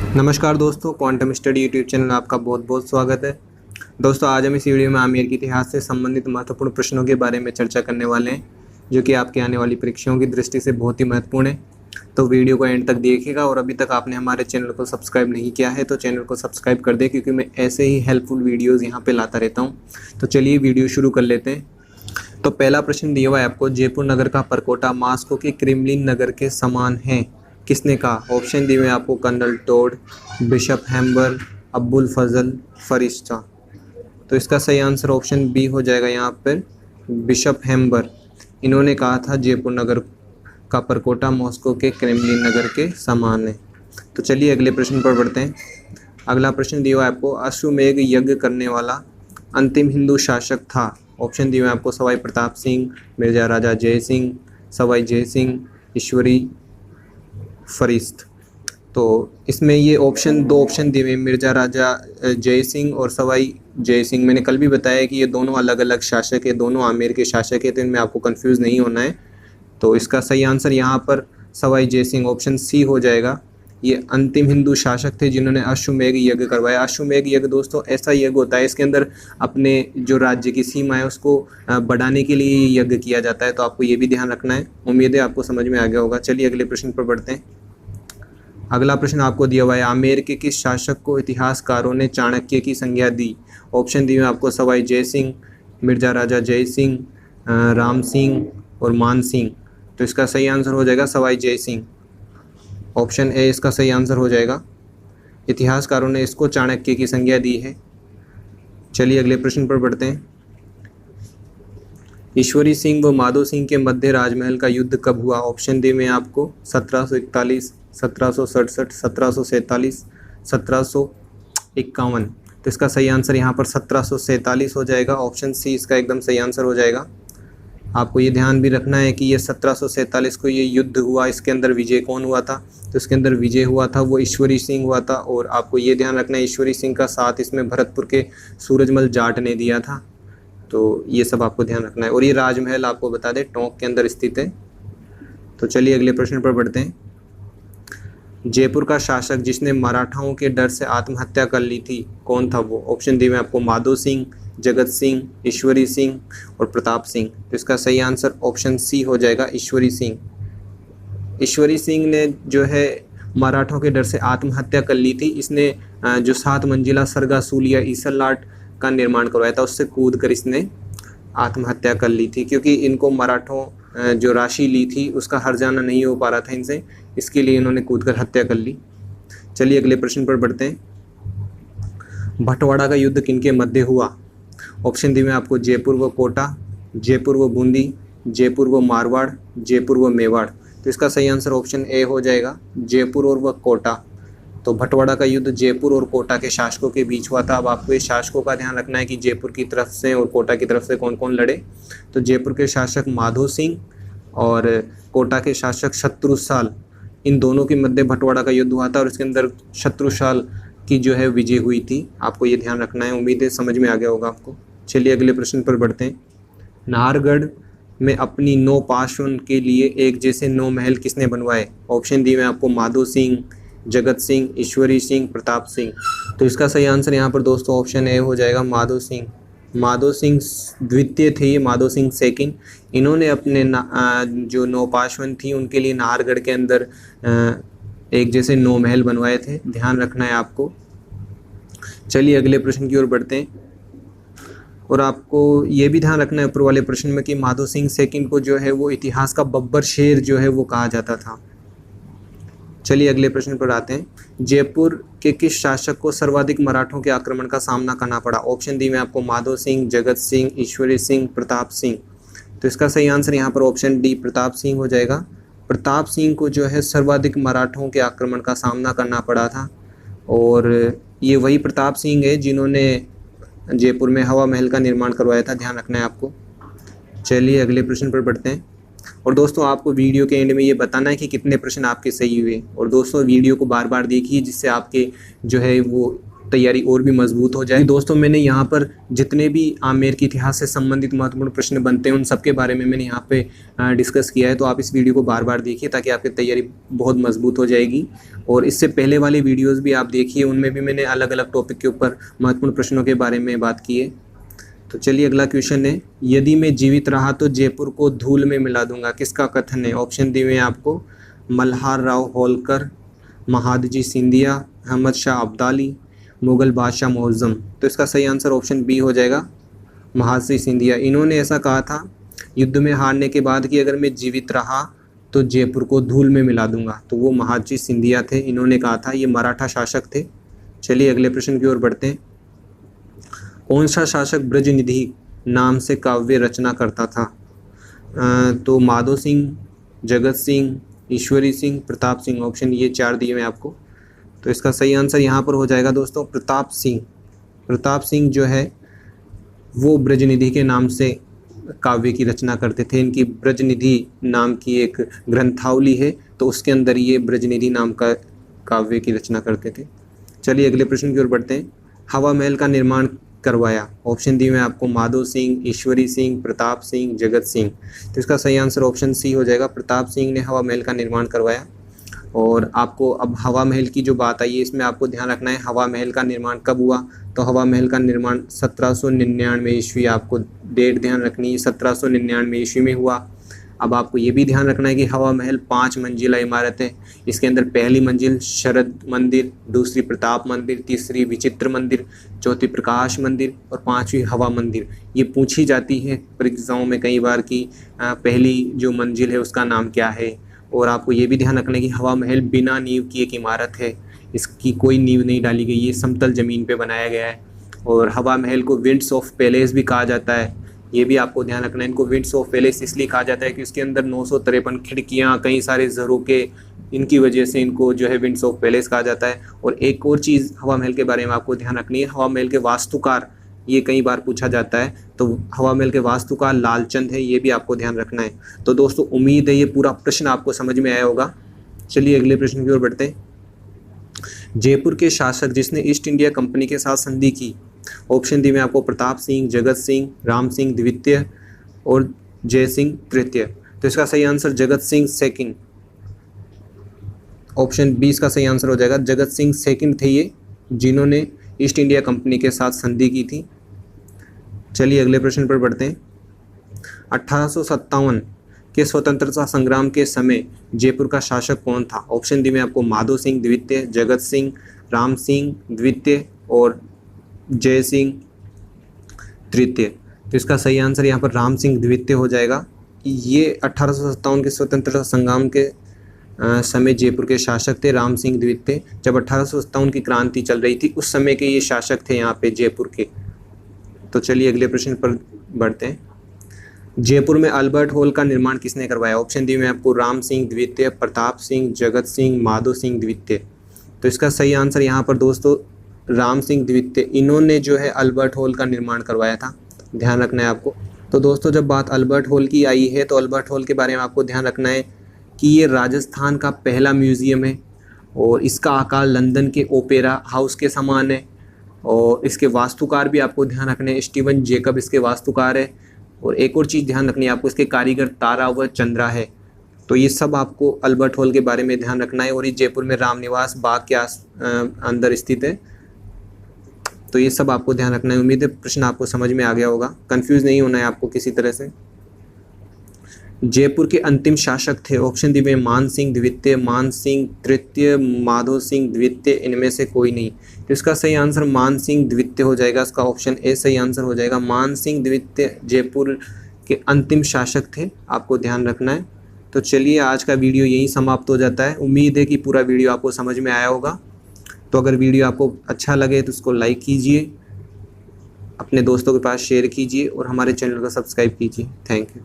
नमस्कार दोस्तों, quantum study YouTube channel में आपका बहुत बहुत स्वागत है। दोस्तों, आज हम इस वीडियो में आमेर के इतिहास से संबंधित महत्वपूर्ण प्रश्नों के बारे में चर्चा करने वाले हैं, जो कि आपके आने वाली परीक्षाओं की दृष्टि से बहुत ही महत्वपूर्ण है। तो वीडियो को एंड तक देखिएगा और अभी तक आपने हमारे चैनल को सब्सक्राइब नहीं किया है तो चैनल को सब्सक्राइब कर दें, क्योंकि मैं ऐसे ही हेल्पफुल वीडियोज़ यहाँ पर लाता रहता हूँ। तो चलिए वीडियो शुरू कर लेते हैं। तो पहला प्रश्न दिया हुआ है आपको, जयपुर नगर का परकोटा मास्को के क्रेमलिन नगर के समान है, किसने कहा? ऑप्शन दिए हुए हैं आपको, कर्नल टोड, बिशप हैम्बर, अब्बुल फजल, फरिश्ता। तो इसका सही आंसर ऑप्शन बी हो जाएगा यहाँ पर, बिशप हैम्बर। इन्होंने कहा था जयपुर नगर का परकोटा मॉस्को के क्रेमलिन नगर के समान है। तो चलिए अगले प्रश्न पर बढ़ते हैं। अगला प्रश्न दिया हुआ है आपको, अश्वमेध यज्ञ करने वाला अंतिम हिंदू शासक था। ऑप्शन दिए हुए हैं आपको, सवाई प्रताप सिंह, मिर्जा राजा जय सिंह, सवाई जय सिंह, ईश्वरी फरिश्त। तो इसमें ये दो ऑप्शन दिए हुए, मिर्जा राजा जय सिंह और सवाई जय सिंह। मैंने कल भी बताया कि ये दोनों अलग अलग शासक है, दोनों आमेर के शासक है, तो इनमें आपको कंफ्यूज नहीं होना है। तो इसका सही आंसर यहाँ पर सवाई जय सिंह, ऑप्शन सी हो जाएगा। ये अंतिम हिंदू शासक थे जिन्होंने अश्वमेध यज्ञ करवाया। अश्वमेध यज्ञ दोस्तों ऐसा यज्ञ होता है, इसके अंदर अपने जो राज्य की सीमा है उसको बढ़ाने के लिए यज्ञ किया जाता है। तो आपको ये भी ध्यान रखना है। उम्मीद है आपको समझ में आ गया होगा। चलिए अगले प्रश्न पर बढ़ते हैं। अगला प्रश्न आपको दिया हुआ है, आमेर के किस शासक को इतिहासकारों ने चाणक्य की संज्ञा दी? ऑप्शन दिए हुए आपको, सवाई जय सिंह, मिर्जा राजा जय सिंह, राम सिंह और मान सिंह। तो इसका सही आंसर हो जाएगा सवाई जय सिंह। ऑप्शन ए इसका सही आंसर हो जाएगा। इतिहासकारों ने इसको चाणक्य की संज्ञा दी है। चलिए अगले प्रश्न पर बढ़ते हैं। ईश्वरी सिंह व माधो सिंह के मध्य राजमहल का युद्ध कब हुआ? ऑप्शन दी में आपको 1741, 1767, 1747, 1751। तो इसका सही आंसर यहाँ पर 1747 हो जाएगा। ऑप्शन सी इसका एकदम सही आंसर हो जाएगा। आपको ये ध्यान भी रखना है कि ये 1747 को ये युद्ध हुआ, इसके अंदर विजय कौन हुआ था? तो इसके अंदर विजय हुआ था वो ईश्वरी सिंह हुआ था। और आपको ये ध्यान रखना है, ईश्वरी सिंह का साथ इसमें भरतपुर के सूरजमल जाट ने दिया था। तो ये सब आपको ध्यान रखना है। और ये राजमहल आपको बता दें टोंक के अंदर स्थित है। तो चलिए अगले प्रश्न पर बढ़ते हैं। जयपुर का शासक जिसने मराठाओं के डर से आत्महत्या कर ली थी, कौन था वो? ऑप्शन दिए मैं आपको, माधो सिंह, जगत सिंह, ईश्वरी सिंह और प्रताप सिंह। तो इसका सही आंसर ऑप्शन सी हो जाएगा, ईश्वरी सिंह। ईश्वरी सिंह ने जो है मराठों के डर से आत्महत्या कर ली थी। इसने जो 7 मंजिला सरगासूल या ईसरलाट का निर्माण करवाया था, उससे कूद कर इसने आत्महत्या कर ली थी, क्योंकि इनको मराठों जो राशि ली थी उसका हर्जाना नहीं हो पा रहा था इनसे, इसके लिए इन्होंने कूदकर हत्या कर ली। चलिए अगले प्रश्न पर बढ़ते हैं। भटवाड़ा का युद्ध किनके मध्य हुआ? ऑप्शन दिए मैं आपको, जयपुर व कोटा, जयपुर व बूंदी, जयपुर व मारवाड़, जयपुर व मेवाड़। तो इसका सही आंसर ऑप्शन ए हो जाएगा, जयपुर और व कोटा। तो भटवाड़ा का युद्ध जयपुर और कोटा के शासकों के बीच हुआ था। अब आपको इस शासकों का ध्यान रखना है कि जयपुर की तरफ से और कोटा की तरफ से कौन कौन लड़े। तो जयपुर के शासक माधो सिंह और कोटा के शासक शत्रुसाल, इन दोनों के मध्य भटवाड़ा का युद्ध हुआ था और इसके अंदर शत्रुसाल की जो है विजय हुई थी। आपको ये ध्यान रखना है। उम्मीद है समझ में आ गया होगा आपको। चलिए अगले प्रश्न पर बढ़ते हैं। नाहरगढ़ में अपनी 9 पार्श्वन के लिए एक जैसे 9 महल किसने बनवाए? ऑप्शन दिए मैं आपको, माधो सिंह, जगत सिंह, ईश्वरी सिंह, प्रताप सिंह। तो इसका सही आंसर यहाँ पर दोस्तों ऑप्शन ए हो जाएगा, माधो सिंह। माधो सिंह द्वितीय थे, ये माधो सिंह सेकंड। इन्होंने अपने जो 9 पार्श्वन थी उनके लिए नाहरगढ़ के अंदर एक जैसे 9 महल बनवाए थे। ध्यान रखना है आपको। चलिए अगले प्रश्न की ओर बढ़ते हैं। और आपको ये भी ध्यान रखना है ऊपर वाले प्रश्न में कि माधो सिंह सेकंड को जो है वो इतिहास का बब्बर शेर जो है वो कहा जाता था। चलिए अगले प्रश्न पर आते हैं। जयपुर के किस शासक को सर्वाधिक मराठों के आक्रमण का सामना करना पड़ा? ऑप्शन दी मैं आपको, माधो सिंह, जगत सिंह, ईश्वरी सिंह, प्रताप सिंह। तो इसका सही आंसर यहाँ पर ऑप्शन डी, प्रताप सिंह हो जाएगा। प्रताप सिंह को जो है सर्वाधिक मराठों के आक्रमण का सामना करना पड़ा था। और ये वही प्रताप सिंह है जिन्होंने जयपुर में हवा महल का निर्माण करवाया था। ध्यान रखना है आपको। चलिए अगले प्रश्न पर बढ़ते हैं। और दोस्तों आपको वीडियो के एंड में ये बताना है कि कितने प्रश्न आपके सही हुए। और दोस्तों वीडियो को बार बार देखिए, जिससे आपके जो है वो तैयारी और भी मजबूत हो जाए। दोस्तों मैंने यहाँ पर जितने भी आमेर के इतिहास से संबंधित महत्वपूर्ण प्रश्न बनते हैं उन सब के बारे में मैंने यहाँ पे डिस्कस किया है, तो आप इस वीडियो को बार बार देखिए ताकि आपकी तैयारी बहुत मजबूत हो जाएगी। और इससे पहले वाले वीडियोज़ भी आप देखिए, उनमें भी मैंने अलग अलग टॉपिक के ऊपर महत्वपूर्ण प्रश्नों के बारे में बात की है। तो चलिए अगला क्वेश्चन है, यदि मैं जीवित रहा तो जयपुर को धूल में मिला दूंगा, किसका कथन है? ऑप्शन दिए हुए हैं आपको, मल्हार राव होलकर, महादजी सिंधिया, अहमद शाह अब्दाली, मुग़ल बादशाह मुअज़्ज़म। तो इसका सही आंसर ऑप्शन बी हो जाएगा, महादजी सिंधिया। इन्होंने ऐसा कहा था युद्ध में हारने के बाद कि अगर मैं जीवित रहा तो जयपुर को धूल में मिला दूंगा, तो वो महादजी सिंधिया थे, इन्होंने कहा था। ये मराठा शासक थे। चलिए अगले प्रश्न की ओर बढ़ते हैं। कौन सा शासक ब्रजनिधि नाम से काव्य रचना करता था? तो माधो सिंह, जगत सिंह, ईश्वरी सिंह, प्रताप सिंह। ऑप्शन ये 4 दिए हुए आपको, तो इसका सही आंसर यहाँ पर हो जाएगा दोस्तों प्रताप सिंह। प्रताप सिंह जो है वो ब्रजनिधि के नाम से काव्य की रचना करते थे। इनकी ब्रजनिधि नाम की एक ग्रंथावली है, तो उसके अंदर ये ब्रजनिधि नाम का काव्य की रचना करते थे। चलिए अगले प्रश्न की ओर बढ़ते हैं। हवा महल का निर्माण करवाया? ऑप्शन दिए हुए आपको, माधो सिंह, ईश्वरी सिंह, प्रताप सिंह, जगत सिंह। तो इसका सही आंसर ऑप्शन सी हो जाएगा, प्रताप सिंह ने हवा महल का निर्माण करवाया। और आपको अब हवा महल की जो बात आई है इसमें आपको ध्यान रखना है हवा महल का निर्माण कब हुआ। तो हवा महल का निर्माण 1799 ईस्वी, आपको डेट ध्यान रखनी है, 1799 ईस्वी में हुआ। अब आपको ये भी ध्यान रखना है कि हवा महल 5 मंजिला इमारत है। इसके अंदर पहली मंजिल शरद मंदिर, दूसरी प्रताप मंदिर, तीसरी विचित्र मंदिर, चौथी प्रकाश मंदिर और 5वीं हवा मंदिर। ये पूछी जाती है परीक्षाओं में कई बार कि पहली जो मंजिल है उसका नाम क्या है। और आपको ये भी ध्यान रखना है कि हवा महल बिना नींव की एक इमारत है, इसकी कोई नींव नहीं डाली गई, ये समतल ज़मीन पे बनाया गया है। और हवा महल को विंड्स ऑफ पैलेस भी कहा जाता है, ये भी आपको ध्यान रखना है। इनको विंड्स ऑफ पैलेस इसलिए कहा जाता है कि उसके अंदर 953 खिड़कियाँ, कई सारे झरोके, इनकी वजह से इनको जो है विंड्स ऑफ पैलेस कहा जाता है। और एक और चीज़ हवा महल के बारे में आपको ध्यान रखनी है, हवा महल के वास्तुकार, ये कई बार पूछा जाता है, तो हवा महल के वास्तुकार लालचंद है, ये भी आपको ध्यान रखना है। तो दोस्तों उम्मीद है ये पूरा प्रश्न आपको समझ में आया होगा। चलिए अगले प्रश्न की ओर बढ़ते हैं। जयपुर के शासक जिसने ईस्ट इंडिया कंपनी के साथ संधि की? ऑप्शन दी में आपको, प्रताप सिंह, जगत सिंह, राम सिंह द्वितीय और जय सिंह तृतीय। तो इसका सही answer Jagat Singh second, option 20 का सही आंसर हो जाएगा। जगत सिंह सेकंड थे ये, जिन्होंने ईस्ट इंडिया कंपनी के साथ संधि की थी। चलिए अगले प्रश्न पर बढ़ते हैं। 1857 के स्वतंत्रता संग्राम के समय जयपुर का शासक कौन था? ऑप्शन दी में आपको, माधो सिंह द्वितीय, जगत सिंह, राम सिंह द्वितीय और जय सिंह तृतीय। तो इसका सही आंसर यहाँ पर राम सिंह द्वितीय हो जाएगा। ये 1857 के स्वतंत्रता संग्राम के समय जयपुर के शासक थे राम सिंह द्वितीय। जब 1857 की क्रांति चल रही थी उस समय के ये शासक थे यहाँ पे जयपुर के। तो चलिए अगले प्रश्न पर बढ़ते हैं। जयपुर में अल्बर्ट हॉल का निर्माण किसने करवाया? ऑप्शन दिए मैं आपको, राम सिंह द्वितीय, प्रताप सिंह, जगत सिंह, माधो सिंह द्वितीय। तो इसका सही आंसर यहाँ पर दोस्तों राम सिंह द्वितीय, इन्होंने जो है अल्बर्ट हॉल का निर्माण करवाया था, ध्यान रखना है आपको। तो दोस्तों जब बात अल्बर्ट हॉल की आई है तो अल्बर्ट हॉल के बारे में आपको ध्यान रखना है कि ये राजस्थान का पहला म्यूज़ियम है और इसका आकार लंदन के ओपेरा हाउस के समान है। और इसके वास्तुकार भी आपको ध्यान रखने हैं, स्टीवन जेकब इसके वास्तुकार है। और एक और चीज़ ध्यान रखनी है आपको, इसके कारीगर तारा व चंद्रा है। तो ये सब आपको अल्बर्ट हॉल के बारे में ध्यान रखना है। और ये जयपुर में रामनिवास बाग के अंदर स्थित है। तो ये सब आपको ध्यान रखना है। उम्मीद है प्रश्न आपको समझ में आ गया होगा, कंफ्यूज नहीं होना है आपको किसी तरह से। जयपुर के अंतिम शासक थे? ऑप्शन दिए मान सिंह द्वितीय, मान सिंह तृतीय, माधो सिंह द्वितीय, इनमें से कोई नहीं। तो इसका सही आंसर मान सिंह द्वितीय हो जाएगा। इसका ऑप्शन ए सही आंसर हो जाएगा। मान सिंह द्वितीय जयपुर के अंतिम शासक थे, आपको ध्यान रखना है। तो चलिए आज का वीडियो यहीं समाप्त हो जाता है। उम्मीद है कि पूरा वीडियो आपको समझ में आया होगा। तो अगर वीडियो आपको अच्छा लगे तो उसको लाइक कीजिए, अपने दोस्तों के पास शेयर कीजिए और हमारे चैनल को सब्सक्राइब कीजिए। Thank you.